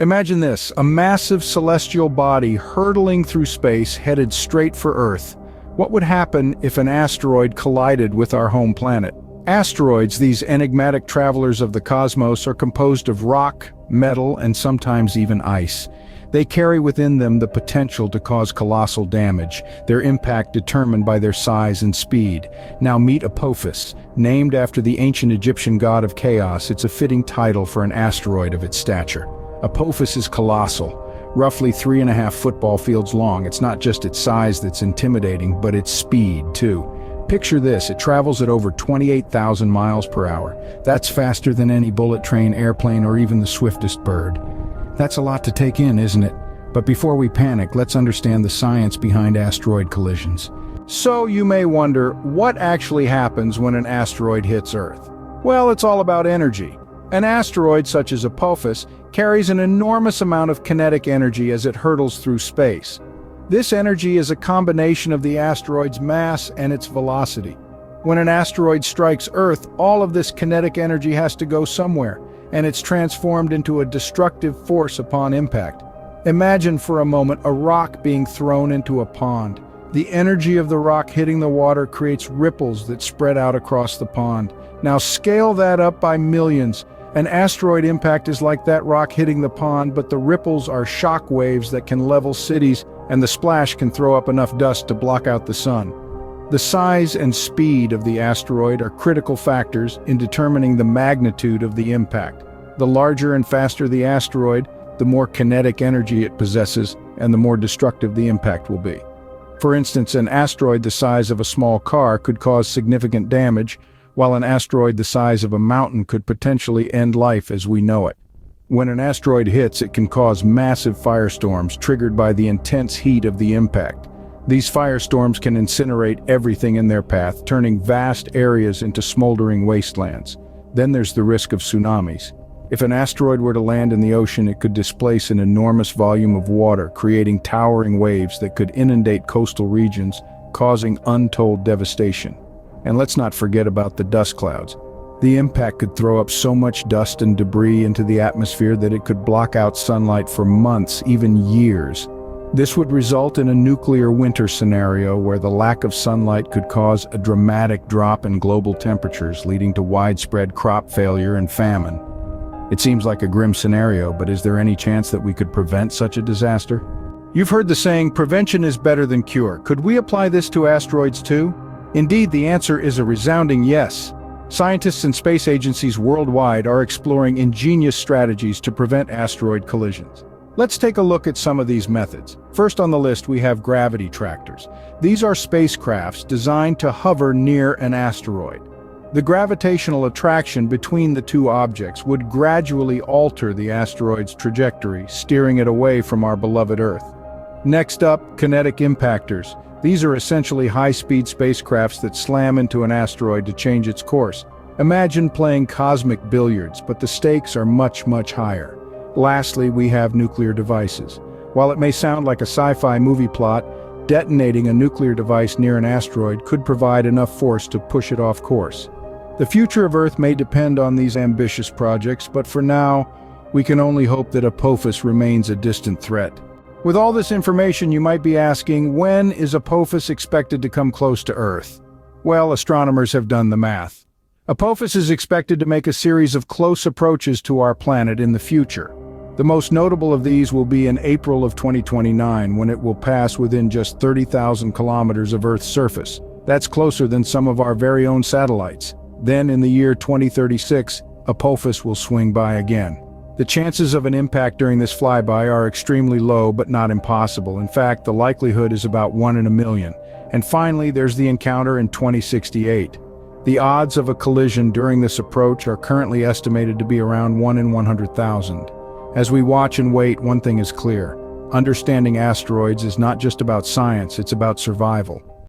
Imagine this, a massive celestial body hurtling through space headed straight for Earth. What would happen if an asteroid collided with our home planet? Asteroids, these enigmatic travelers of the cosmos, are composed of rock, metal, and sometimes even ice. They carry within them the potential to cause colossal damage, their impact determined by their size and speed. Now meet Apophis. Named after the ancient Egyptian god of chaos, it's a fitting title for an asteroid of its stature. Apophis is colossal, roughly 3.5 football fields long. It's not just its size that's intimidating, but its speed, too. Picture this, it travels at over 28,000 miles per hour. That's faster than any bullet train, airplane, or even the swiftest bird. That's a lot to take in, isn't it? But before we panic, let's understand the science behind asteroid collisions. So you may wonder, what actually happens when an asteroid hits Earth? Well, it's all about energy. An asteroid, such as Apophis, carries an enormous amount of kinetic energy as it hurtles through space. This energy is a combination of the asteroid's mass and its velocity. When an asteroid strikes Earth, all of this kinetic energy has to go somewhere, and it's transformed into a destructive force upon impact. Imagine for a moment a rock being thrown into a pond. The energy of the rock hitting the water creates ripples that spread out across the pond. Now scale that up by millions. An asteroid impact is like that rock hitting the pond, but the ripples are shock waves that can level cities, and the splash can throw up enough dust to block out the sun. The size and speed of the asteroid are critical factors in determining the magnitude of the impact. The larger and faster the asteroid, the more kinetic energy it possesses, and the more destructive the impact will be. For instance, an asteroid the size of a small car could cause significant damage, while an asteroid the size of a mountain could potentially end life as we know it. When an asteroid hits, it can cause massive firestorms triggered by the intense heat of the impact. These firestorms can incinerate everything in their path, turning vast areas into smoldering wastelands. Then there's the risk of tsunamis. If an asteroid were to land in the ocean, it could displace an enormous volume of water, creating towering waves that could inundate coastal regions, causing untold devastation. And let's not forget about the dust clouds. The impact could throw up so much dust and debris into the atmosphere that it could block out sunlight for months, even years. This would result in a nuclear winter scenario where the lack of sunlight could cause a dramatic drop in global temperatures, leading to widespread crop failure and famine. It seems like a grim scenario, but is there any chance that we could prevent such a disaster? You've heard the saying, prevention is better than cure. Could we apply this to asteroids too? Indeed, the answer is a resounding yes. Scientists and space agencies worldwide are exploring ingenious strategies to prevent asteroid collisions. Let's take a look at some of these methods. First on the list, we have gravity tractors. These are spacecrafts designed to hover near an asteroid. The gravitational attraction between the two objects would gradually alter the asteroid's trajectory, steering it away from our beloved Earth. Next up, kinetic impactors. These are essentially high-speed spacecrafts that slam into an asteroid to change its course. Imagine playing cosmic billiards, but the stakes are much, much higher. Lastly, we have nuclear devices. While it may sound like a sci-fi movie plot, detonating a nuclear device near an asteroid could provide enough force to push it off course. The future of Earth may depend on these ambitious projects, but for now, we can only hope that Apophis remains a distant threat. With all this information, you might be asking, when is Apophis expected to come close to Earth? Well, astronomers have done the math. Apophis is expected to make a series of close approaches to our planet in the future. The most notable of these will be in April of 2029, when it will pass within just 30,000 kilometers of Earth's surface. That's closer than some of our very own satellites. Then in the year 2036, Apophis will swing by again. The chances of an impact during this flyby are extremely low, but not impossible. In fact, the likelihood is about 1 in a million. And finally, there's the encounter in 2068. The odds of a collision during this approach are currently estimated to be around 1 in 100,000. As we watch and wait, one thing is clear. Understanding asteroids is not just about science, it's about survival.